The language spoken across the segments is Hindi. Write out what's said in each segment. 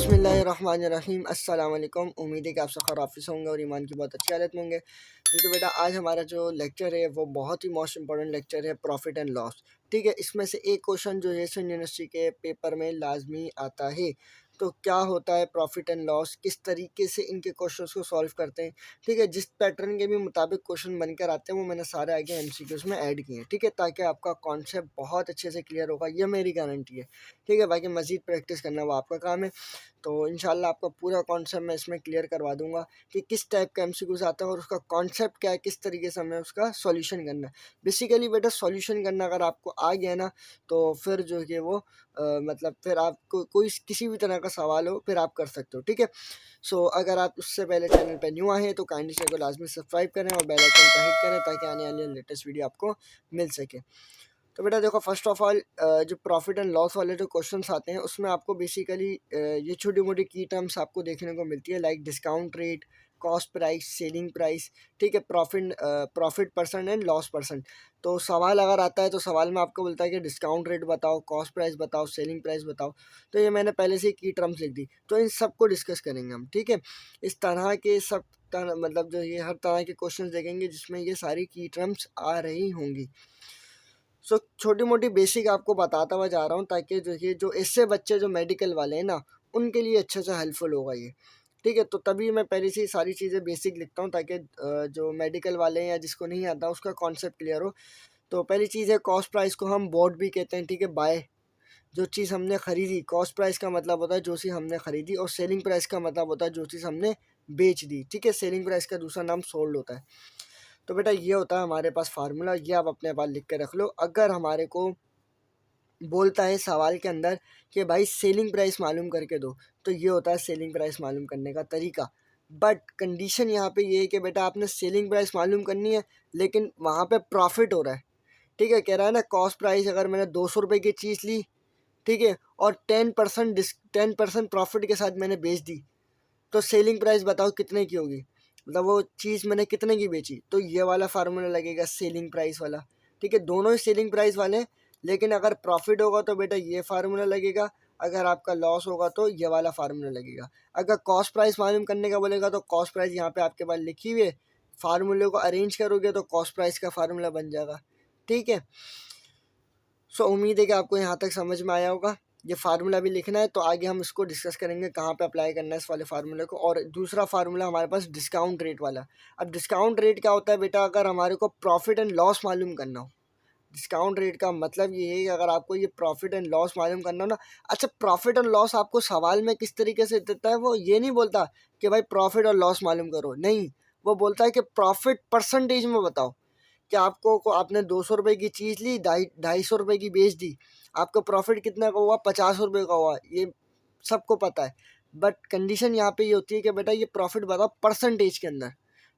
बिस्मिल्लाहिर्रहमानिर्रहीम अस्सलाम वालेकुम। उम्मीद है कि आप सब खैरियत से होंगे और ईमान की बहुत अच्छी हालत में होंगे। तो बेटा आज हमारा जो लेक्चर है वो बहुत ही मोस्ट इंपॉर्टेंट लेक्चर है, प्रॉफिट एंड लॉस। ठीक है, इसमें से एक क्वेश्चन जो है यूनिवर्सिटी के पेपर में लाजमी आता है। तो क्या होता है प्रॉफिट एंड लॉस, किस तरीके से इनके क्वेश्चंस को सॉल्व करते हैं। ठीक है, जिस पैटर्न के भी मुताबिक क्वेश्चन बनकर आते हैं वो मैंने सारे आगे एमसीक्यूज में ऐड किए हैं। ठीक है, ताकि आपका कॉन्सेप्ट बहुत अच्छे से क्लियर होगा, ये मेरी गारंटी है। ठीक है, बाकी मज़ीद प्रैक्टिस करना वो आपका काम है। तो इंशाल्लाह आपका पूरा कॉन्सेप्ट मैं इसमें क्लियर करवा दूंगा कि किस टाइप का एमसीक्यूज आता है और उसका कॉन्सेप्ट क्या है, किस तरीके से हमें उसका सॉल्यूशन करना है। बेसिकली बेटा सॉल्यूशन करना अगर आपको आ गया ना तो फिर जो है वो मतलब फिर आपको कोई किसी भी तरह का सवाल हो फिर आप कर सकते हो। ठीक है, सो अगर आप उससे पहले चैनल पर न्यू आए तो काइंडली चैनल को लाजमी सब्सक्राइब करें और बेल आइकन पर हिट करें ताकि आने वाली लेटेस्ट वीडियो आपको मिल सके। तो बेटा देखो, फर्स्ट ऑफ ऑल जो प्रॉफिट एंड लॉस वाले जो क्वेश्चंस आते हैं उसमें आपको बेसिकली ये छोटी मोटी की टर्म्स आपको देखने को मिलती है, like discount rate, cost price, selling price. ठीक है, profit percent and loss percent. तो सवाल अगर आता है तो सवाल में आपको बोलता है कि डिस्काउंट रेट बताओ, कॉस्ट प्राइस बताओ, सेलिंग प्राइस बताओ। तो ये मैंने पहले से ही की टर्म्स लिख दी, तो इन सबको डिस्कस करेंगे हम। ठीक है, इस तरह के सब मतलब जो ये हर तरह के क्वेश्चन देखेंगे जिसमें ये सारी की टर्म्स आ रही होंगी। सो छोटी मोटी बेसिक आपको बताता हुआ जा रहा हूँ ताकि जो ये जो इससे बच्चे जो मेडिकल वाले हैं ना उनके लिए अच्छे से हेल्पफुल होगा ये। ठीक है, तो तभी मैं पहले से ही सारी चीज़ें बेसिक लिखता हूँ ताकि जो मेडिकल वाले हैं या जिसको नहीं आता उसका कॉन्सेप्ट क्लियर हो। तो पहली चीज़ है कॉस्ट प्राइस, को हम बोर्ड भी कहते हैं। ठीक है, बाय जो चीज़ हमने ख़रीदी, कॉस्ट प्राइस का मतलब होता है जो चीज़ हमने ख़रीदी, और सेलिंग प्राइस का मतलब होता है जो चीज़ हमने बेच दी। ठीक है, सेलिंग प्राइस का दूसरा नाम सोल्ड होता है। तो बेटा ये होता है हमारे पास फार्मूला, ये आप अपने पास लिख के रख लो। अगर हमारे को बोलता है सवाल के अंदर कि भाई सेलिंग प्राइस मालूम करके दो, तो ये होता है सेलिंग प्राइस मालूम करने का तरीका। बट कंडीशन यहाँ पे ये है कि बेटा आपने सेलिंग प्राइस मालूम करनी है लेकिन वहाँ पे प्रॉफिट हो रहा है। ठीक है, कह रहा है ना कॉस्ट प्राइस अगर मैंने 200 रुपये की चीज़ ली, ठीक है, और 10% प्रॉफिट के साथ मैंने बेच दी, तो सेलिंग प्राइस बताओ कितने की होगी, मतलब वो चीज़ मैंने कितने की बेची। तो ये वाला फार्मूला लगेगा सेलिंग प्राइस वाला। ठीक है, दोनों ही सेलिंग प्राइस वाले हैं, लेकिन अगर प्रॉफिट होगा तो बेटा ये फार्मूला लगेगा, अगर आपका लॉस होगा तो ये वाला फार्मूला लगेगा। अगर कॉस्ट प्राइस मालूम करने का बोलेगा तो कॉस्ट प्राइस यहाँ पे आपके पास लिखी हुई है, फार्मूले को अरेंज करोगे तो कॉस्ट प्राइस का फार्मूला बन जाएगा। ठीक है, सो उम्मीद है कि आपको यहाँ तक समझ में आया होगा। ये फार्मूला भी लिखना है तो आगे हम इसको डिस्कस करेंगे कहाँ पे अप्लाई करना है इस वाले फार्मूले को। और दूसरा फार्मूला हमारे पास डिस्काउंट रेट वाला। अब डिस्काउंट रेट क्या होता है बेटा, अगर हमारे को प्रॉफिट एंड लॉस मालूम करना हो। डिस्काउंट रेट का मतलब ये है कि अगर आपको ये प्रॉफिट एंड लॉस मालूम करना हो ना। अच्छा, प्रॉफिट एंड लॉस आपको सवाल में किस तरीके से देता है, वो ये नहीं बोलता कि भाई प्रॉफिट और लॉस मालूम करो, नहीं, वो बोलता है कि प्रॉफिट परसेंटेज में बताओ कि आपको आपने 200 रुपये की चीज़ ली, 250 रुपये की बेच दी, आपका प्रॉफिट कितना का हुआ, 50 रुपये का हुआ, ये सबको पता है। बट कंडीशन यहाँ पे ये होती है कि बेटा ये प्रॉफिट बताओ परसेंटेज के अंदर।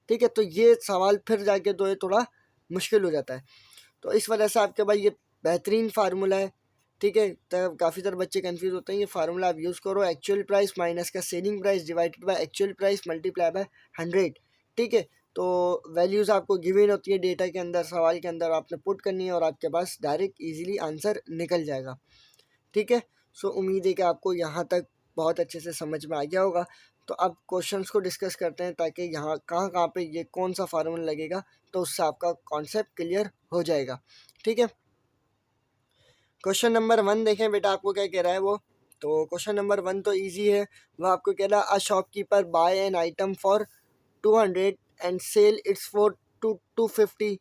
ठीक है, तो ये सवाल फिर जाके तो ये थोड़ा मुश्किल हो जाता है। तो इस वजह से आपके भाई ये बेहतरीन फार्मूला है। ठीक है, तो काफ़ी सारे बच्चे कंफ्यूज होते हैं, ये फार्मूला आप यूज़ करो, एक्चुअल प्राइस माइनस का selling price divided by actual price multiply by 100। ठीक है, तो वैल्यूज़ आपको गिवन होती है डेटा के अंदर, सवाल के अंदर आपने पुट करनी है और आपके पास डायरेक्ट इजीली आंसर निकल जाएगा। ठीक है, सो उम्मीद है कि आपको यहाँ तक बहुत अच्छे से समझ में आ गया होगा। तो अब क्वेश्चंस को डिस्कस करते हैं ताकि यहाँ कहाँ कहाँ पे ये कौन सा फार्मूला लगेगा, तो उससे आपका कॉन्सेप्ट क्लियर हो जाएगा। ठीक है, क्वेश्चन नंबर 1 देखें बेटा आपको क्या कह रहा है वो। तो क्वेश्चन नंबर 1 तो इजी है, वो आपको कह रहा है a shopkeeper buy an item for 200 and sell its for 250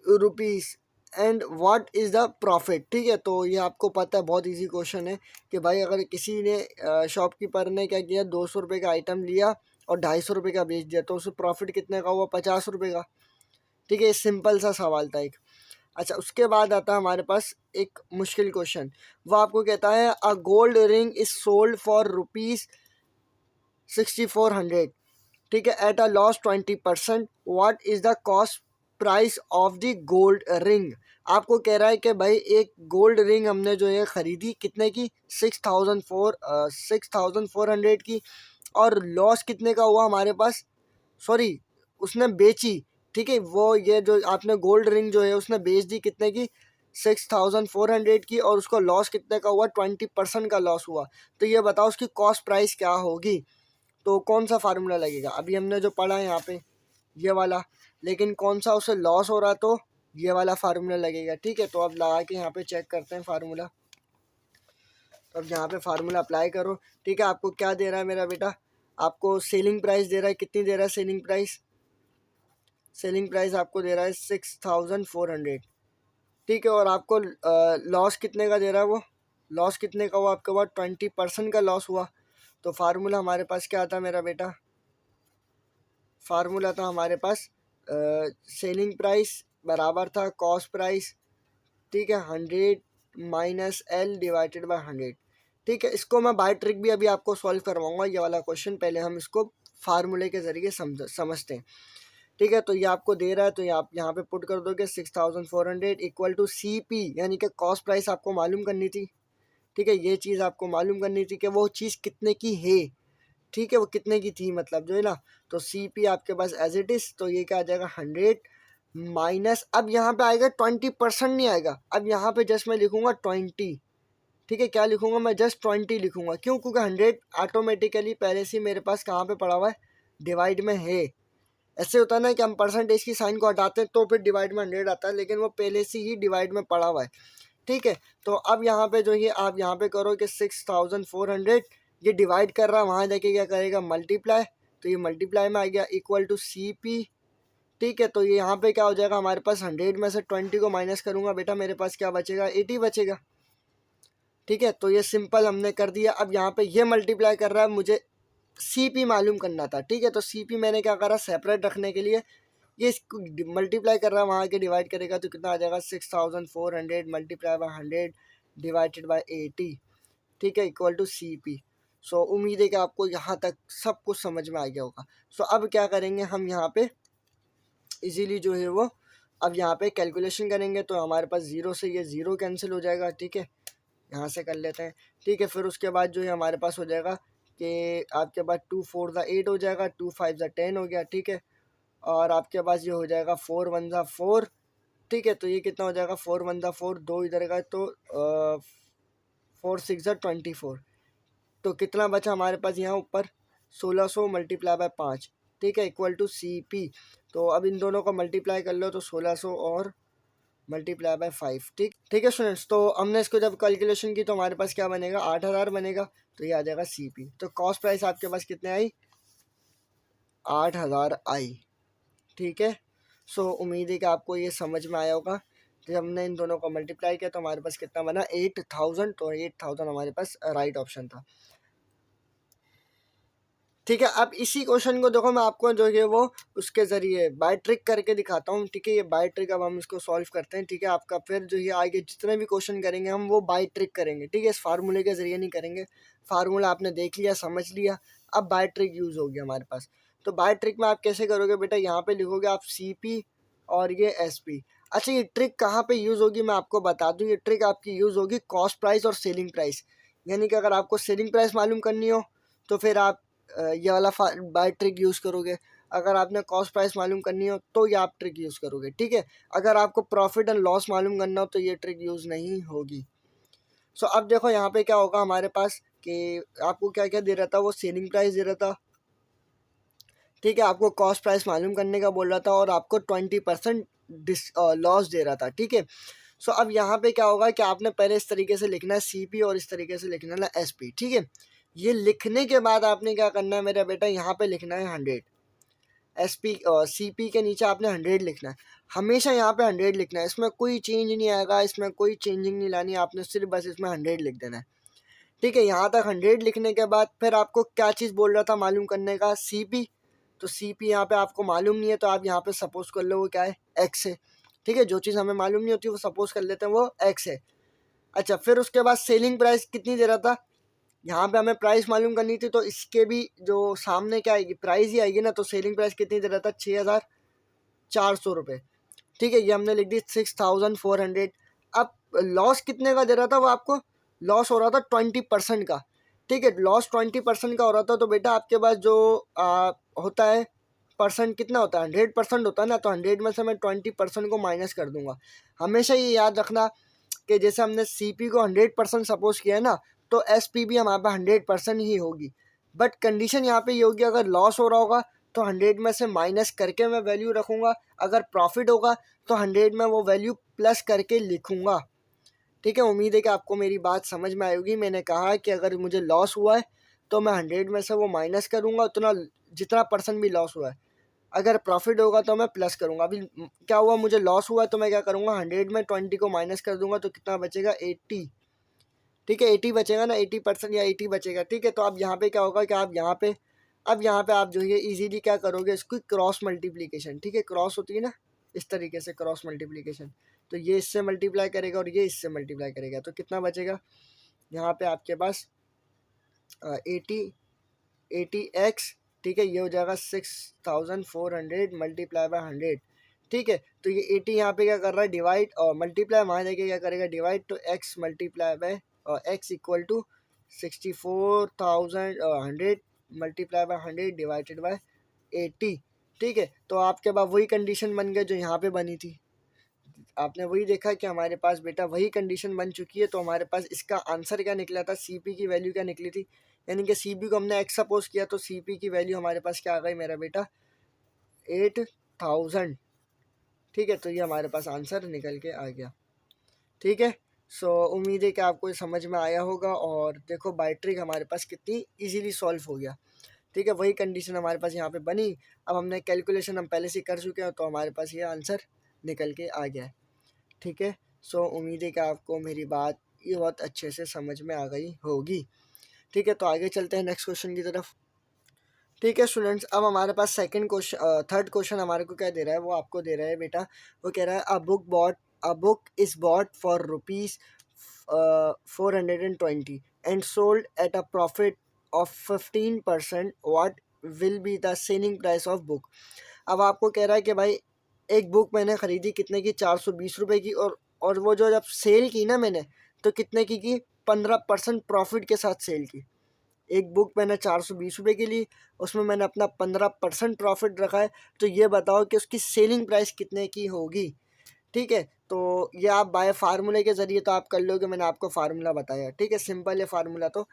rupees and what is the profit. ठीक है, तो ये आपको पता है, बहुत इजी क्वेश्चन है कि भाई अगर किसी ने शॉपकीपर ने क्या किया, 200 रुपये का आइटम लिया और 250 रुपये का बेच दिया, तो उससे प्रॉफिट कितने का हुआ, 50 रुपये का। ठीक है, सिंपल सा सवाल था एक। अच्छा, उसके बाद आता है हमारे पास एक मुश्किल क्वेश्चन, वो आपको कहता है a gold ring is sold for ₹6400। ठीक है, at a loss 20%, what is the cost price of the gold ring. आपको कह रहा है कि भाई एक गोल्ड रिंग हमने जो है ख़रीदी कितने की, 6400 की, और लॉस कितने का हुआ हमारे पास, सॉरी उसने बेची। ठीक है, वो ये जो आपने गोल्ड रिंग जो है उसने बेच दी कितने की, 6400 की, और उसको लॉस कितने का हुआ, 20% का लॉस हुआ। तो ये बताओ उसकी कॉस्ट प्राइस क्या होगी। तो कौन सा फार्मूला लगेगा, अभी हमने जो पढ़ा है यहाँ पे ये वाला, लेकिन कौन सा उसे लॉस हो रहा तो ये वाला फार्मूला लगेगा। ठीक है, तो अब लगा के यहाँ पे चेक करते हैं फार्मूला। तो अब यहाँ पे फार्मूला अप्लाई करो। ठीक है, आपको क्या दे रहा है मेरा बेटा, आपको सेलिंग प्राइस दे रहा है, कितनी दे रहा है सेलिंग प्राइस, सेलिंग प्राइस आपको दे रहा है 6400। ठीक है, और आपको लॉस कितने का दे रहा है, वो लॉस कितने का हुआ आपके पास, 20% का लॉस हुआ। तो फार्मूला हमारे पास क्या था मेरा बेटा, फार्मूला था हमारे पास सेलिंग प्राइस बराबर था कॉस्ट प्राइस। ठीक है, 100 माइनस एल डिवाइडेड बाय 100। ठीक है, इसको मैं बाय ट्रिक भी अभी आपको सॉल्व करवाऊंगा ये वाला क्वेश्चन, पहले हम इसको फार्मूले के ज़रिए समझते हैं। ठीक है, तो ये आपको दे रहा है, तो ये आप यहाँ पे पुट कर दोगे 6400 इक्वल टू सी पी, यानी कि कॉस्ट प्राइस आपको मालूम करनी थी। ठीक है, ये चीज़ आपको मालूम करनी थी कि वो चीज़ कितने की है। ठीक है, वो कितने की थी मतलब जो है ना, तो सी पी आपके पास एज इट इज़, तो ये क्या आ जाएगा 100 माइनस, अब यहाँ पे आएगा 20% नहीं आएगा, अब यहाँ पे जस्ट मैं लिखूँगा 20। ठीक है, क्या लिखूँगा मैं, जस्ट 20 लिखूँगा, क्यों, क्योंकि 100 ऑटोमेटिकली पहले से मेरे पास कहाँ पे पड़ा हुआ है, डिवाइड में है। ऐसे होता है ना कि हम परसेंटेज की साइन को हटाते हैं तो फिर डिवाइड में 100 आता है, लेकिन वो पहले से ही डिवाइड में पड़ा हुआ है। ठीक है, तो अब यहाँ पे जो ये आप यहाँ पे करो कि 6400 ये डिवाइड कर रहा है, वहाँ जाके क्या करेगा मल्टीप्लाई, तो ये मल्टीप्लाई में आ गया इक्वल टू सी पी। ठीक है, तो ये यहाँ पे क्या हो जाएगा हमारे पास, 100 में से 20 को माइनस करूँगा बेटा, मेरे पास क्या बचेगा, 80 बचेगा। ठीक है, तो ये सिंपल हमने कर दिया। अब यहाँ पे ये मल्टीप्लाई कर रहा है, मुझे सी पी मालूम करना था। ठीक है, तो सी पी मैंने क्या करा, सेपरेट रखने के लिए ये इसको मल्टीप्लाई कर रहा है, वहाँ के डिवाइड करेगा तो कितना आ जाएगा 6400 मल्टीप्लाई बाय 100 डिवाइडेड बाय 80। ठीक है, इक्वल टू सी पी। सो उम्मीद है कि आपको यहाँ तक सब कुछ समझ में आ गया होगा। सो अब क्या करेंगे हम यहाँ पे इजीली जो है वो, अब यहाँ पे कैलकुलेशन करेंगे, तो हमारे पास ज़ीरो से ये ज़ीरो कैंसिल हो जाएगा। ठीक है, यहाँ से कर लेते हैं। ठीक है, फिर उसके बाद जो है हमारे पास हो जाएगा कि आपके पास 2 4 ज़ा 8 हो जाएगा, 2 5 ज़ा 10 हो गया। ठीक है, और आपके पास ये हो जाएगा 4 1 ज़ा 4। ठीक है, तो ये कितना हो जाएगा 4 1 ज़ा 4, दो इधर का, तो 4 6 ज़ा 24। तो कितना बचा हमारे पास यहाँ ऊपर 1600 मल्टीप्लाई बाय 5। ठीक है, इक्वल टू सी पी। तो अब इन दोनों को मल्टीप्लाई कर लो, तो 1600 और मल्टीप्लाई बाय 5। ठीक ठीक है स्टूडेंट्स, तो हमने इसको जब कैलकुलेशन की तो हमारे पास क्या बनेगा, 8000 बनेगा। तो ये आ जाएगा सी पी। तो कॉस्ट प्राइस आपके पास कितने आई, 8000 आई। ठीक है, सो उम्मीद है कि आपको ये समझ में आया होगा। जब हमने इन दोनों को मल्टीप्लाई किया तो हमारे पास कितना बना, 8000। तो 8000 हमारे पास राइट ऑप्शन था। ठीक है, अब इसी क्वेश्चन को देखो, मैं आपको जो है वो उसके ज़रिए बाय ट्रिक करके दिखाता हूँ। ठीक है, ये बाय ट्रिक अब हम इसको सॉल्व करते हैं। ठीक है, आपका फिर जो ये आगे जितने भी क्वेश्चन करेंगे हम वो बाय ट्रिक करेंगे। ठीक है, इस फार्मूले के ज़रिए नहीं करेंगे। फार्मूला आपने देख लिया, समझ लिया, अब बाय ट्रिक यूज़ होगी हमारे पास। तो बाय ट्रिक में आप कैसे करोगे बेटा, यहाँ पे लिखोगे आप सी पी और ये एस पी। अच्छा, ये ट्रिक कहाँ पे यूज़ होगी मैं आपको बता दूँ। ये ट्रिक आपकी यूज़ होगी कॉस्ट प्राइस और सेलिंग प्राइस। यानी कि अगर आपको सेलिंग प्राइस मालूम करनी हो तो फिर आप ये वाला बाय ट्रिक यूज़ करोगे। अगर आपने कॉस्ट प्राइस मालूम करनी हो तो ये आप ट्रिक यूज़ करोगे। ठीक है, अगर आपको प्रॉफिट एंड लॉस मालूम करना हो तो ये ट्रिक यूज़ नहीं होगी। सो अब देखो यहाँ पे क्या होगा हमारे पास कि आपको क्या क्या दे रहा था, वो सेलिंग प्राइस दे रहा था। ठीक है, आपको कॉस्ट प्राइस मालूम करने का बोल रहा था और आपको 20% लॉस दे रहा था। ठीक है, सो अब यहाँ पे क्या होगा कि आपने पहले इस तरीके से लिखना है सी पी और इस तरीके से लिखना है एस पी। ठीक है, ये लिखने के बाद आपने क्या करना है मेरा बेटा, यहाँ पे लिखना है 100। एस पी सी पी के नीचे आपने 100 लिखना है, हमेशा यहाँ पे 100 लिखना है। इसमें कोई चेंज नहीं आएगा, इसमें कोई चेंजिंग नहीं लानी है, आपने सिर्फ बस इसमें 100 लिख देना है। ठीक है, यहाँ तक 100 लिखने के बाद फिर आपको क्या चीज़ बोल रहा था मालूम करने का, सी पी। तो सी पी यहाँ पे आपको मालूम नहीं है, तो आप यहाँ पे सपोज कर लो वो क्या है, एक्स है। ठीक है, जो चीज़ हमें मालूम नहीं होती वो सपोज कर लेते हैं वो एक्स है। अच्छा, फिर उसके बाद सेलिंग प्राइस कितनी दे रहा था, यहाँ पे हमें प्राइस मालूम करनी थी, तो इसके भी जो सामने क्या आएगी, प्राइस ही आएगी ना। तो सेलिंग प्राइस कितनी दे रहा था, 6400 रुपये। ठीक है, ये हमने लिख दी 6400। अब लॉस कितने का दे रहा था वो आपको, लॉस हो रहा था 20% का। ठीक है, लॉस 20% का हो रहा था, तो बेटा आपके पास जो होता है परसेंट कितना होता है, 100% होता है ना। तो 100 में से मैं 20% को माइनस कर दूंगा। हमेशा ये याद रखना कि जैसे हमने CP को 100% सपोज किया है ना, तो SP भी हमारे पास 100% ही होगी। बट कंडीशन यहाँ पे ये होगी, अगर लॉस हो रहा होगा तो 100 में से माइनस करके मैं वैल्यू रखूँगा, अगर प्रॉफिट होगा तो 100 में वो वैल्यू प्लस करके लिखूँगा। ठीक है, उम्मीद है कि आपको मेरी बात समझ में आएगी। मैंने कहा कि अगर मुझे लॉस हुआ है तो मैं 100 में से वो माइनस करूँगा, उतना जितना परसेंट भी लॉस हुआ है। अगर प्रॉफिट होगा तो मैं प्लस करूँगा। अभी क्या हुआ, मुझे लॉस हुआ है तो मैं क्या करूँगा, 100 में 20 को माइनस कर दूंगा तो कितना बचेगा, 80। ठीक है, 80 बचेगा ना, 80% या 80 बचेगा। ठीक है, तो अब यहाँ पे क्या होगा कि आप यहाँ पे आप जो है इजीली क्या करोगे, इसको क्रॉस मल्टीप्लिकेशन। ठीक है, क्रॉस होती है ना इस तरीके से, क्रॉस मल्टीप्लिकेशन। तो ये इससे मल्टीप्लाई करेगा और ये इससे मल्टीप्लाई करेगा, तो कितना बचेगा यहाँ पे आपके पास 80x। ठीक है, ये हो जाएगा 6400 मल्टीप्लाई बाय 100। ठीक है, तो ये 80 यहाँ पे क्या कर रहा है, डिवाइड, और मल्टीप्लाई वहाँ जाके क्या करेगा, डिवाइड। तो x multiply by x equal to 64,100 multiply by 100 divided by 80। ठीक है, तो आपके पास वही कंडीशन बन गया जो यहाँ पे बनी थी। आपने वही देखा कि हमारे पास बेटा वही कंडीशन बन चुकी है। तो हमारे पास इसका आंसर क्या निकला था, CP की वैल्यू क्या निकली थी, यानी कि CP को हमने x सपोज किया तो CP की वैल्यू हमारे पास क्या आ गई मेरा बेटा, 8000। ठीक है, तो ये हमारे पास आंसर निकल के आ गया। ठीक है, सो उम्मीद है कि आपको ये समझ में आया होगा। और देखो बाय ट्रिक हमारे पास कितनी इजीली सॉल्व हो गया। ठीक है, वही कंडीशन हमारे पास यहाँ पे बनी। अब हमने कैलकुलेशन हम पहले से कर चुके हैं, तो हमारे पास ये आंसर निकल के आ गया है। ठीक है, सो उम्मीद है कि आपको मेरी बात ये बहुत अच्छे से समझ में आ गई होगी। ठीक है, तो आगे चलते हैं नेक्स्ट क्वेश्चन की तरफ। ठीक है स्टूडेंट्स, अब हमारे पास थर्ड क्वेश्चन हमारे को क्या दे रहा है, वो आपको दे रहा है बेटा। वो कह रहा है a book is bought for rupees 420 and sold at a profit of 15%, what will be the selling price of book. अब आपको कह रहा है कि भाई एक बुक मैंने ख़रीदी कितने की, 420 रुपये की, और वो जो जब सेल की ना मैंने, तो कितने की 15% प्रॉफिट के साथ सेल की। एक बुक मैंने 420 रुपये की ली, उसमें मैंने अपना 15% प्रॉफिट रखा है। तो ये बताओ कि उसकी सेलिंग प्राइस कितने की होगी। ठीक है, तो ये आप बाय फार्मूले के ज़रिए तो आप कर लोगे, मैंने आपको फार्मूला बताया। ठीक है, सिंपल है फार्मूला। तो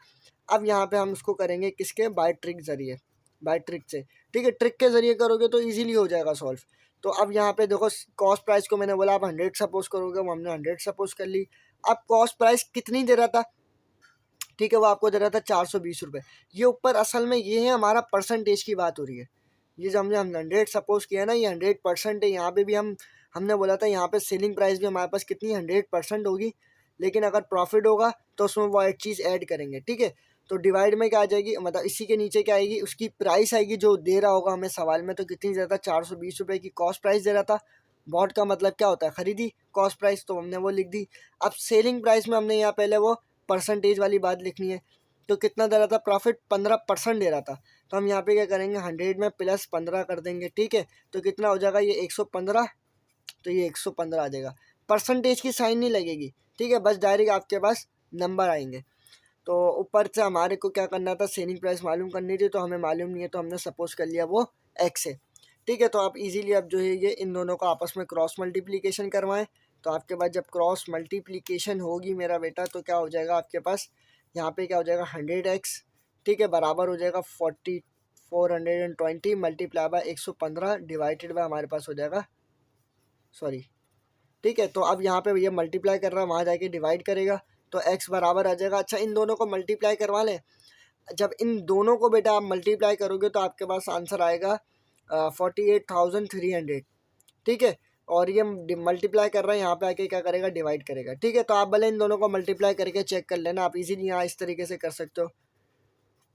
अब यहाँ पे हम उसको करेंगे किसके, बाय ट्रिक ज़रिए, बाय ट्रिक से। ठीक है, ट्रिक के ज़रिए करोगे तो ईजिली हो जाएगा सॉल्व। तो अब यहाँ पे देखो, कॉस्ट प्राइस को मैंने बोला आप 100 सपोज करोगे, वो हमने 100 सपोज कर ली। अब कॉस्ट प्राइस कितनी दे रहा था, ठीक है, वो आपको दे रहा था 420 रुपये। ये ऊपर असल में ये है हमारा परसेंटेज की बात हो रही है। ये जो हमने 100 सपोज किया ना, ये 100% है। यहाँ पे भी हमने बोला था यहाँ पे सेलिंग प्राइस भी हमारे पास कितनी 100% होगी, लेकिन अगर प्रॉफिट होगा तो उसमें वो एक चीज़ ऐड करेंगे। ठीक है, तो डिवाइड में क्या आ जाएगी, मतलब इसी के नीचे क्या आएगी, उसकी प्राइस आएगी जो दे रहा होगा हमें सवाल में। तो कितनी दे रहा था, 420 रुपये की कॉस्ट प्राइस दे रहा था। बॉट का मतलब क्या होता है, खरीदी, कॉस्ट प्राइस, तो हमने वो लिख दी। अब सेलिंग प्राइस में हमने यहाँ पहले वो परसेंटेज वाली बात लिखनी है। तो कितना दे रहा था, प्रॉफिट 15% दे रहा था। तो हम यहाँ पे क्या करेंगे, 100 में प्लस 15 कर देंगे। ठीक है, तो कितना हो जाएगा, ये 115। तो ये 115 आ जाएगा, परसेंटेज की साइन नहीं लगेगी। ठीक है, बस डायरेक्ट आपके पास नंबर आएंगे। तो ऊपर से हमारे को क्या करना था, सेलिंग प्राइस मालूम करनी थी, तो हमें मालूम नहीं है, तो हमने सपोज कर लिया वो एक्स है। ठीक है, तो आप इजीली अब जो है ये इन दोनों का आपस में क्रॉस मल्टीप्लिकेशन करवाएं। तो आपके पास जब क्रॉस मल्टीप्लिकेशन होगी मेरा बेटा, तो क्या हो जाएगा आपके पास, यहाँ पे क्या हो जाएगा, 100x। ठीक है, बराबर हो जाएगा 420 मल्टीप्लाई बाय 115 डिवाइडेड बाय हमारे पास हो जाएगा, सॉरी। ठीक है, तो अब यहाँ पे ये मल्टीप्लाई कर रहा है, वहाँ जाके डिवाइड करेगा, तो x बराबर आ जाएगा। अच्छा, इन दोनों को मल्टीप्लाई करवा लें। जब इन दोनों को बेटा आप मल्टीप्लाई करोगे तो आपके पास आंसर आएगा 48,300। ठीक है, और ये मल्टीप्लाई कर रहा है, यहाँ पे आके क्या करेगा, डिवाइड करेगा। ठीक है, तो आप भले इन दोनों को मल्टीप्लाई करके चेक कर लेना, आप इजीली यहाँ इस तरीके से कर सकते हो।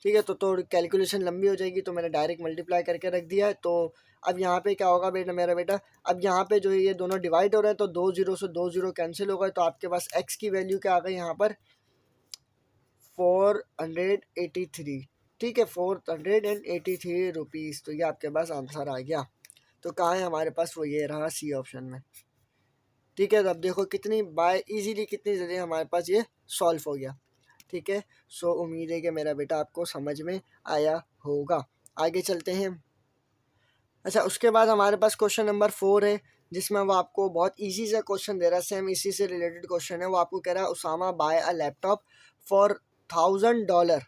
ठीक है, तो कैलकुलेशन लंबी हो जाएगी, तो मैंने डायरेक्ट मल्टीप्लाई करके रख दिया है। तो अब यहाँ पे क्या होगा बेटा, मेरा बेटा, अब यहाँ पे जो है ये दोनों डिवाइड हो रहे हैं, तो 2 जीरो से 2 जीरो कैंसिल हो गए। तो आपके पास x की वैल्यू क्या आ गई यहाँ पर, 483। ठीक है, 483 रुपीज़। तो ये आपके पास आंसर आ गया। तो कहाँ है हमारे पास, वो ये रहा सी ऑप्शन में। ठीक है, तो अब देखो कितनी इजीली कितनी जल्दी हमारे पास ये सॉल्व हो गया। ठीक है, सो उम्मीद है कि मेरा बेटा आपको समझ में आया होगा। आगे चलते हैं। अच्छा, उसके बाद हमारे पास क्वेश्चन नंबर 4 है। जिसमें वो आपको बहुत इजी से क्वेश्चन दे रहा है, सेम इसी से रिलेटेड क्वेश्चन है। वो आपको कह रहा है Usama buy a laptop for $1000,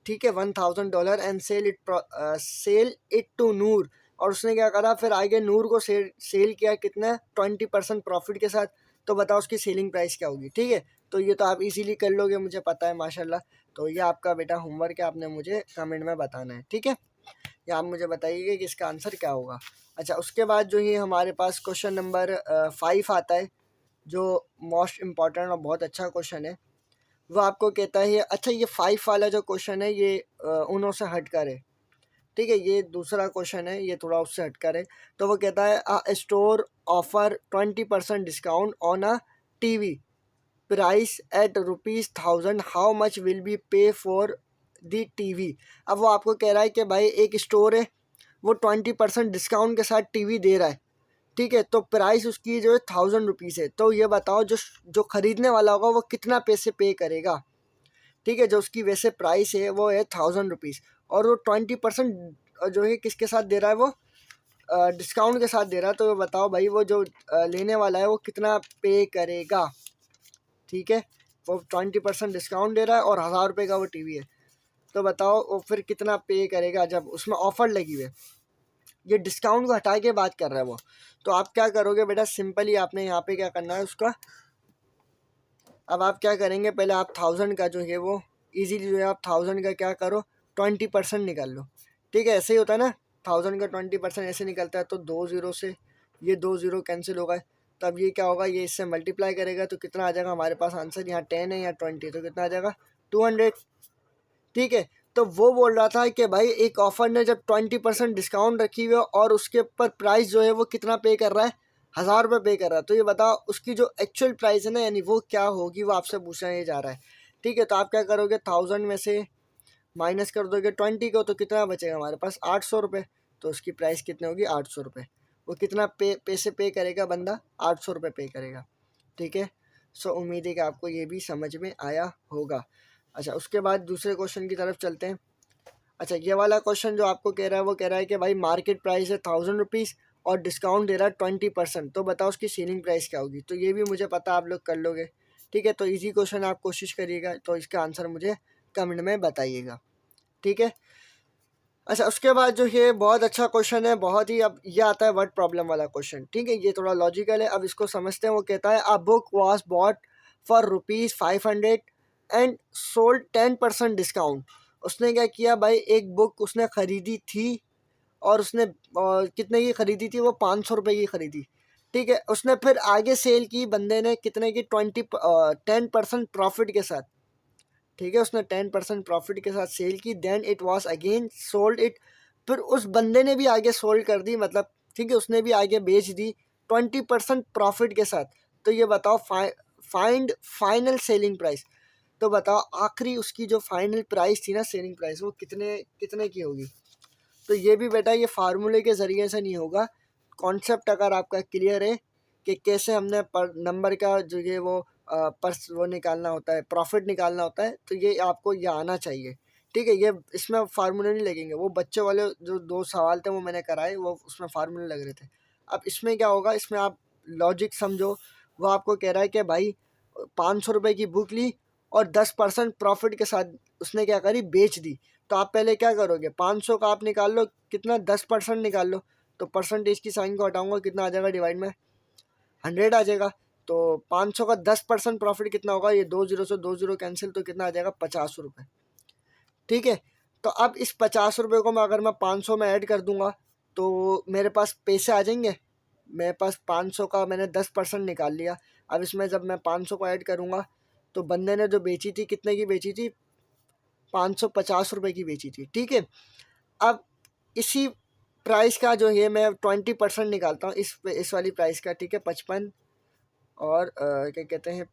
ठीक है, $1000 and sell it to Noor. और उसने क्या करा फिर आगे नूर को सेल किया कितना, 20% प्रॉफिट के साथ। तो बताओ उसकी सेलिंग प्राइस क्या होगी, ठीक है। तो ये तो आप इजीली कर लोगे, मुझे पता है माशाल्लाह। तो ये आपका बेटा होमवर्क है, आपने मुझे कमेंट में बताना है, ठीक है। या आप मुझे बताइए कि इसका आंसर क्या होगा। अच्छा, उसके बाद जो ये हमारे पास क्वेश्चन नंबर 5 आता है, जो मोस्ट इम्पॉर्टेंट और बहुत अच्छा क्वेश्चन है। वो आपको कहता है, अच्छा ये 5 वाला जो क्वेश्चन है ये उन्हों से हटकर है, ठीक है। ये दूसरा क्वेश्चन है, ये थोड़ा उससे हटकर है। तो वो कहता है a store offer 20% discount on a TV price at ₹1000, how much will be pay for the TV. अब वो आपको कह रहा है कि भाई एक स्टोर है, वो 20% डिस्काउंट के साथ टीवी दे रहा है, ठीक है। तो प्राइस उसकी जो है ₹1000 है। तो ये बताओ जो जो खरीदने वाला होगा वो कितना पैसे पे करेगा, ठीक है। जो उसकी वैसे प्राइस है वो है ₹1000, और वो 20% जो है किसके साथ दे रहा है, वो डिस्काउंट के साथ दे रहा है। तो बताओ भाई वो जो लेने वाला है वो कितना पे करेगा, ठीक है। वो 20% डिस्काउंट दे रहा है और ₹1000 का वो टीवी है। तो बताओ वो फिर कितना पे करेगा जब उसमें ऑफर लगी हुई है। ये डिस्काउंट को हटा के बात कर रहा है वो। तो आप क्या करोगे बेटा, सिंपली आपने यहाँ पे क्या करना है उसका, अब आप क्या करेंगे, पहले आप 1000 का जो है वो इजीली जो है आप 1000 का क्या करो, 20% निकाल लो, ठीक है। ऐसे ही होता है ना, 1000 का 20% ऐसे निकलता है। तो 2 ज़ीरो से ये 2 ज़ीरो कैंसिल होगा, तब ये क्या होगा, ये इससे मल्टीप्लाई करेगा तो कितना आ जाएगा हमारे पास आंसर, यहाँ 10 है या 20, तो कितना आ जाएगा 200, ठीक है। तो वो बोल रहा था कि भाई एक ऑफर ने जब 20% डिस्काउंट रखी हुई है और उसके ऊपर प्राइस जो है वो कितना पे कर रहा है, ₹1000 पे कर रहा है। तो ये बताओ उसकी जो एक्चुअल प्राइस है ना, यानी वो क्या होगी, वो आपसे पूछा जा रहा है, ठीक है। तो आप क्या करोगे, 1000 में से माइनस कर दोगे 20 को, तो कितना बचेगा हमारे पास, ₹800। तो उसकी प्राइस कितनी होगी, ₹800। वो कितना पैसे पे करेगा बंदा, ₹800 पे करेगा, ठीक है। सो उम्मीद है कि आपको ये भी समझ में आया होगा। अच्छा, उसके बाद दूसरे क्वेश्चन की तरफ चलते हैं। अच्छा, ये वाला क्वेश्चन जो आपको कह रहा है वो कह रहा है कि भाई मार्केट प्राइस है ₹1000 और डिस्काउंट दे रहा है 20%, तो बताओ उसकी सेलिंग प्राइस क्या होगी। तो ये भी मुझे पता आप लोग कर लोगे, ठीक है। तो इजी क्वेश्चन आप कोशिश करिएगा, तो इसका आंसर मुझे कमेंट में बताइएगा, ठीक है। अच्छा, उसके बाद जो ये बहुत अच्छा क्वेश्चन है, बहुत ही, अब ये आता है वर्ड प्रॉब्लम वाला क्वेश्चन, ठीक है। ये थोड़ा लॉजिकल है, अब इसको समझते हैं। वो कहता है a book was bought for ₹500 and sold 10% discount. उसने क्या किया भाई, एक बुक उसने खरीदी थी और उसने कितने की खरीदी थी, वो ₹500 की खरीदी, ठीक है। उसने फिर आगे सेल की बंदे ने कितने की, 10% प्रॉफिट के साथ, ठीक है। उसने 10% प्रॉफिट के साथ सेल की, then it was again sold it. फिर उस बंदे ने भी आगे सोल्ड कर दी, मतलब ठीक है, उसने भी आगे बेच दी 20% प्रॉफिट के साथ। तो ये बताओ फाइंड फाइनल सेलिंग प्राइस। तो बताओ आखिरी उसकी जो फाइनल प्राइस थी ना, सेलिंग प्राइस, वो कितने कितने की होगी। तो ये भी बेटा ये फार्मूले के ज़रिए से नहीं होगा। कॉन्सेप्ट अगर आपका क्लियर है कि कैसे हमने पर नंबर का जो ये वो पर्स वो निकालना होता है, प्रॉफिट निकालना होता है, तो ये आपको ये आना चाहिए, ठीक है। ये इसमें फार्मूले नहीं लगेंगे, वो बच्चे वाले जो 2 सवाल थे वो मैंने कराए, वो उसमें फार्मूले लग रहे थे। अब इसमें क्या होगा, इसमें आप लॉजिक समझो। वो आपको कह रहा है कि भाई ₹500 की बुक ली और 10% प्रॉफिट के साथ उसने क्या करी, बेच दी। तो आप पहले क्या करोगे, 500 का आप निकाल लो कितना, 10% निकाल लो। तो परसेंटेज की साइन को हटाऊंगा, कितना आ जाएगा डिवाइड में, 100 आ जाएगा। तो 500 का 10% प्रॉफिट कितना होगा, ये 2 ज़ीरो से 2 ज़ीरो कैंसिल, तो कितना आ जाएगा, ₹50, ठीक है। तो अब इस ₹50 को मैं अगर मैं 500 में ऐड कर दूंगा तो मेरे पास पैसे आ जाएंगे। मेरे पास 500 का मैंने 10% निकाल लिया। अब इसमें जब मैं 500 को ऐड करूंगा तो बंदे ने जो बेची थी, कितने की बेची थी, ₹550 की बेची थी, ठीक है। अब इसी प्राइस का जो है मैं 20% निकालता हूँ इस वाली प्राइस का, ठीक है। 55 और क्या कहते हैं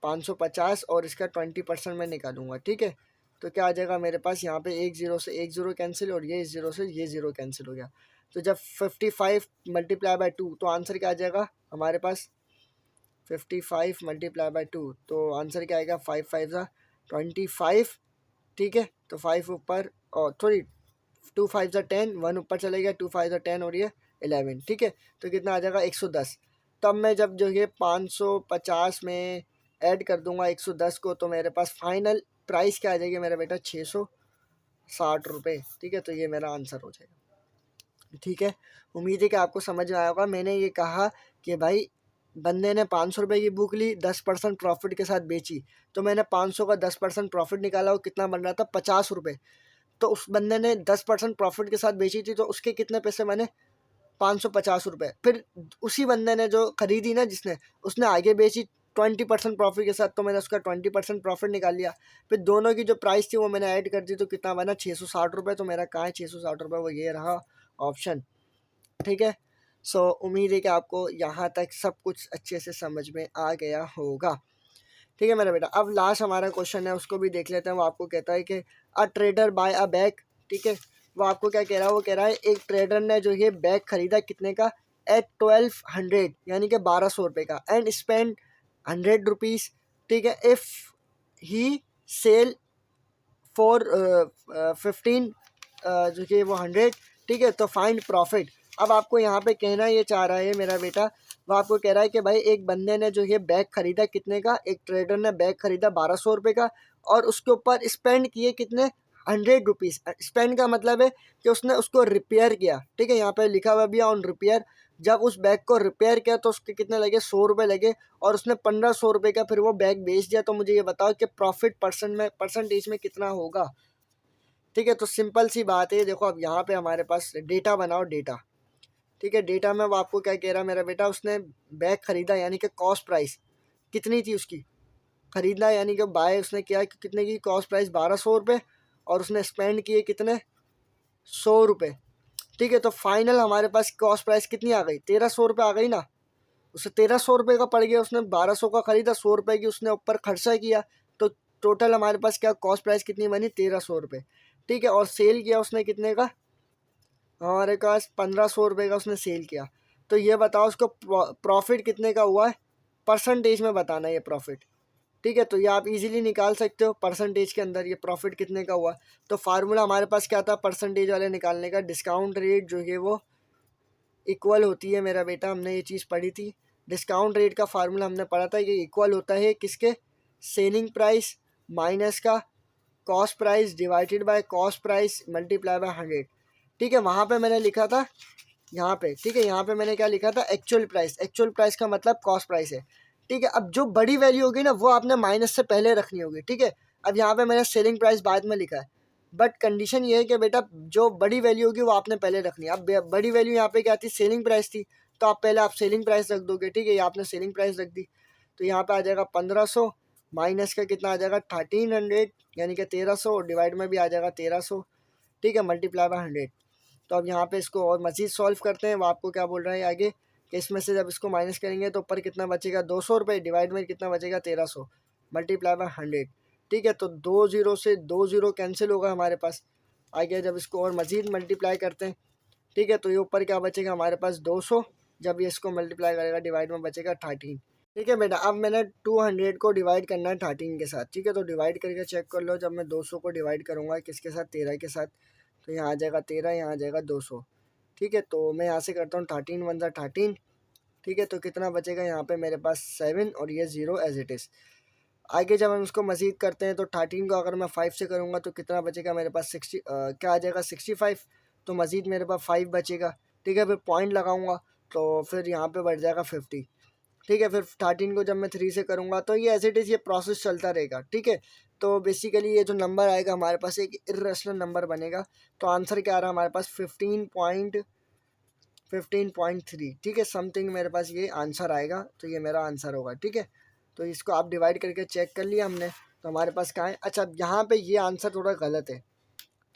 550 और इसका 20% मैं निकालूंगा, ठीक है। तो क्या आ जाएगा मेरे पास, यहाँ पे एक ज़ीरो से एक ज़ीरो कैंसिल और ये इस ज़ीरो से ये ज़ीरो कैंसिल हो गया। तो जब 55 मल्टीप्लाई बाय 2, तो आंसर क्या आ जाएगा हमारे पास, 55 मल्टीप्लाई बाय 2, तो आंसर क्या आएगा, 5 5 ज़ा 25, ठीक है। तो 5 ऊपर और सॉरी 2 5 ज़ा 10, 1 ऊपर चले गया, 2 5 ज़ा 10 और ये 11, ठीक है। तो कितना आ जाएगा 110। तब मैं जब जो ये 550 में ऐड कर दूंगा 110 को, तो मेरे पास फाइनल प्राइस क्या आ जाएगी मेरा बेटा, 660 रुपये, ठीक है। तो ये मेरा आंसर हो जाएगा, ठीक है। उम्मीद है कि आपको समझ में आया होगा। मैंने ये कहा कि भाई बंदे ने 500 रुपये की बुक ली, 10% प्रॉफिट के साथ बेची, तो मैंने 500 का 10% प्रॉफिट निकाला, वो कितना बन रहा था, 50 रुपये। तो उस बंदे ने 10% प्रॉफिट के साथ बेची थी, तो उसके कितने पैसे मैंने, 550 रुपये। फिर उसी बंदे ने जो खरीदी ना, जिसने, उसने आगे बेची 20% प्रॉफिट के साथ, तो मैंने उसका 20% प्रॉफिट निकाल लिया। फिर दोनों की जो प्राइस थी वो मैंने ऐड कर दी, तो कितना बना, 660 रुपये। तो मेरा कहाँ है 660 रुपये, वो ये रहा ऑप्शन, ठीक है। सो उम्मीद है कि आपको यहाँ तक सब कुछ अच्छे से समझ में आ गया होगा, ठीक है मेरा बेटा। अब लास्ट हमारा क्वेश्चन है, उसको भी देख लेते हैं। वो आपको कहता है कि a trader buy a bag, ठीक है। वो आपको क्या कह रहा है, वो कह रहा है एक ट्रेडर ने जो ये बैग खरीदा कितने का, एट 1200, यानी कि 1200 रुपये का, एंड स्पेंड 100 रुपीज़, ठीक है। इफ़ ही सेल फॉर 15, जो कि वो 100, ठीक है। तो फाइंड प्रॉफिट। अब आपको यहाँ पे कहना ये चाह रहा है मेरा बेटा, वो आपको कह रहा है कि भाई एक बंदे ने जो ये बैग खरीदा कितने का, एक ट्रेडर ने बैग खरीदा 1200 रुपये का, और उसके ऊपर स्पेंड किए कितने, 100 रुपीज़। स्पेंड का मतलब है कि उसने उसको रिपेयर किया, ठीक है। यहाँ पे लिखा हुआ भी है ऑन रिपेयर। जब उस बैग को रिपेयर किया तो उसके कितने लगे, 100 रुपये लगे, और उसने 1500 रुपये का फिर वो बैग बेच दिया। तो मुझे ये बताओ कि प्रॉफिट परसेंटेज में कितना होगा, ठीक है। तो सिंपल सी बात है, देखो अब यहाँ पे हमारे पास डेटा बनाओ, डेटा, ठीक है। डेटा में वो आपको क्या कह रहा है मेरा बेटा, उसने बैग खरीदा, यानी कि कॉस्ट प्राइस कितनी थी उसकी, खरीदना यानी कि बाय उसने किया कि कितने की, कॉस्ट प्राइस 1200 रुपये, और उसने स्पेंड किए कितने, 100 रुपये, ठीक है। तो फाइनल हमारे पास कॉस्ट प्राइस कितनी आ गई, 1300 रुपये आ गई ना। उसे 1300 रुपये का पड़ गया, उसने 1200 का खरीदा, 100 रुपये की उसने ऊपर खर्चा किया, तो टोटल हमारे पास क्या कॉस्ट प्राइस कितनी बनी, 1300 रुपये, ठीक है। और सेल किया उसने कितने का, हमारे पास 1500 रुपये का उसने सेल किया। तो ये बताओ उसको प्रॉफिट कितने का हुआ है, परसेंटेज में बताना है ये प्रॉफिट, ठीक है। तो ये आप इजीली निकाल सकते हो परसेंटेज के अंदर, ये प्रॉफिट कितने का हुआ। तो फार्मूला हमारे पास क्या था परसेंटेज वाले निकालने का, डिस्काउंट रेट जो है वो इक्वल होती है मेरा बेटा, हमने ये चीज़ पढ़ी थी। डिस्काउंट रेट का फार्मूला हमने पढ़ा था, ये इक्वल होता है किसके, सेलिंग प्राइस माइनस का cost price divided by cost price multiply by 100, ठीक है। वहाँ पे मैंने लिखा था, यहाँ पे, ठीक है, यहाँ पे मैंने क्या लिखा था, एक्चुअल प्राइस। एक्चुअल प्राइस का मतलब कॉस्ट प्राइस है, ठीक है। अब जो बड़ी वैल्यू होगी ना, वो आपने माइनस से पहले रखनी होगी, ठीक है। अब यहाँ पे मैंने सेलिंग प्राइस बाद में लिखा है, बट कंडीशन ये है कि बेटा जो बड़ी वैल्यू होगी वो आपने पहले रखनी है। अब बड़ी वैल्यू यहाँ पे क्या थी, सेलिंग प्राइस थी, तो आप पहले आप सेलिंग प्राइस रख दोगे, ठीक है। ये आपने सेलिंग प्राइस रख दी, तो यहाँ पे आ जाएगा 1500, माइनस का कितना आ जाएगा 1300, यानी कि 1300, और डिवाइड में भी आ जाएगा 1300, ठीक है, मल्टीप्लाई बाय 100। तो अब यहाँ पे इसको और मज़ीद सॉल्व करते हैं। वो आपको क्या बोल रहा है आगे, कि इसमें से जब इसको माइनस करेंगे तो ऊपर कितना बचेगा, 200 रुपये, डिवाइड में कितना बचेगा 1300, मल्टीप्लाई बाय 100, ठीक है। तो 2 0 से 2 0 कैंसिल होगा हमारे पास। आगे जब इसको और मज़ीद मल्टीप्लाई करते हैं, ठीक है, तो ये ऊपर क्या बचेगा हमारे पास 200, जब ये इसको मल्टीप्लाई करेगा डिवाइड में बचेगा 13, ठीक है बेटा। अब मैंने 200 को डिवाइड करना है 13 के साथ, ठीक है। तो डिवाइड करके चेक कर लो, जब मैं 200 को डिवाइड करूँगा किसके साथ, 13 के साथ, तो यहाँ आ जाएगा 13, यहाँ आ जाएगा 200, ठीक है। तो मैं यहाँ से करता हूँ 13 1 ज़ा 13, ठीक है। तो कितना बचेगा यहाँ पे मेरे पास 7, और ये 0 एज इट इज़। आगे जब हम इसको मज़ीद करते हैं तो 13 को अगर मैं 5 से करूँगा तो कितना बचेगा मेरे पास, 60 क्या आ जाएगा 65, तो मज़ीद मेरे पास 5 बचेगा, ठीक है। फिर पॉइंट लगाऊंगा तो फिर यहाँ पे बढ़ जाएगा 50, ठीक है। फिर 13 को जब मैं 3 से करूँगा तो ये एज इट इज़ ये प्रोसेस चलता रहेगा, ठीक है। तो बेसिकली ये जो नंबर आएगा हमारे पास एक इर्रेशनल नंबर बनेगा। तो आंसर क्या आ रहा है हमारे पास, 15.3, ठीक है, समथिंग मेरे पास ये आंसर आएगा। तो ये मेरा आंसर होगा, ठीक है। तो इसको आप डिवाइड करके चेक कर लिया हमने, तो हमारे पास कहाँ है, अच्छा यहाँ पे ये आंसर थोड़ा गलत है,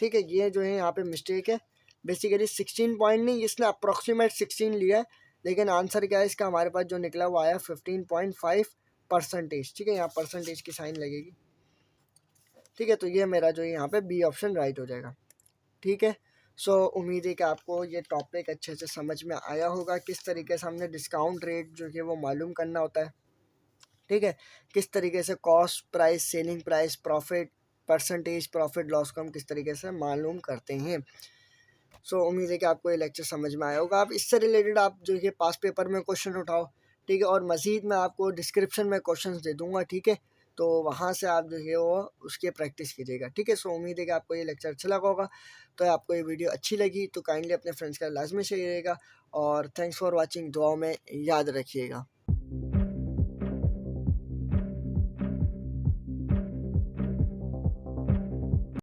ठीक है। ये जो है यहाँ पे मिस्टेक है, बेसिकली 16 पॉइंट नहीं, इसने अप्रॉक्सीमेट 16 लिया है, लेकिन आंसर क्या है इसका हमारे पास जो निकला वो आया 15.5%, ठीक है। यहाँ परसेंटेज की साइन लगेगी, ठीक है। तो ये मेरा जो यहाँ पे बी ऑप्शन राइट हो जाएगा, ठीक है। सो उम्मीद है कि आपको ये टॉपिक अच्छे से समझ में आया होगा, किस तरीके से हमने डिस्काउंट रेट जो है वो मालूम करना होता है, ठीक है। किस तरीके से cost price, selling price, profit percentage, profit loss को हम किस तरीके से मालूम करते हैं। सो उम्मीद है कि आपको ये लेक्चर समझ में आया होगा। आप इससे रिलेटेड आप जो है पास पेपर में क्वेश्चन उठाओ, ठीक है, और मज़ीद मैं आपको डिस्क्रिप्शन में क्वेश्चंस दे दूँगा, ठीक है, तो वहाँ से आप जो है वो उसकी प्रैक्टिस कीजिएगा, ठीक है। सो उम्मीद है कि आपको ये लेक्चर अच्छा लगा होगा। तो आपको ये वीडियो अच्छी लगी तो काइंडली अपने फ्रेंड्स का लाजमी शेयर करिएगा, और थैंक्स फॉर वॉचिंग, दुआओं में याद रखिएगा।